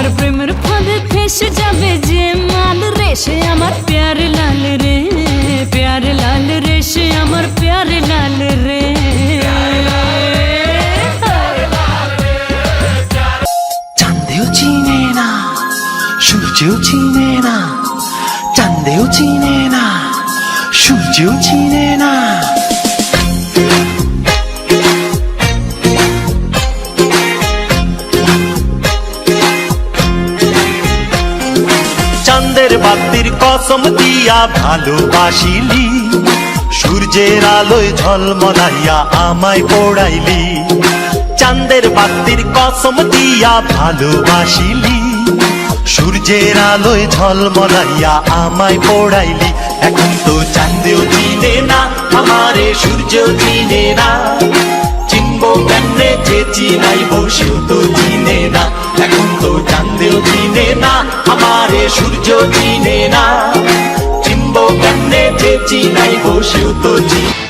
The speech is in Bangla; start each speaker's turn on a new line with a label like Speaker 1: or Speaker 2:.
Speaker 1: আমার প্রেমের ফাঁদে ফেসে যাবে যে মাল রে সে আমার প্যারে লাল রে, প্যারে লাল রে সে আমার প্যারে লাল রে।
Speaker 2: চাঁদেও চিনে না, সূর্যও চিনে না, চাঁদেও চিনে না, সূর্যও চিনে না। চাঁদের বাতির কসম দিয়া ভালোবাসিলি, সূর্যের আলোয় ঝলমলাইয়া আমায় পোড়াইলি। চাঁদের বাতির কসম দিয়া ভালোবাসিলি, সূর্যের আলোয় ঝলমলাইয়া আমায় পোড়াইলি। এখন তো চাঁদেও চিনে না আমারে, সূর্যও চিনে না, চিনবো কেমনে যে চিনাইব সেও তো চিনে না। এখন তো চাঁদেও চিনে না আমারে, সূর্য চিনে না, চিনবো কেমনে যে চিনাইব সেও তো চিনে।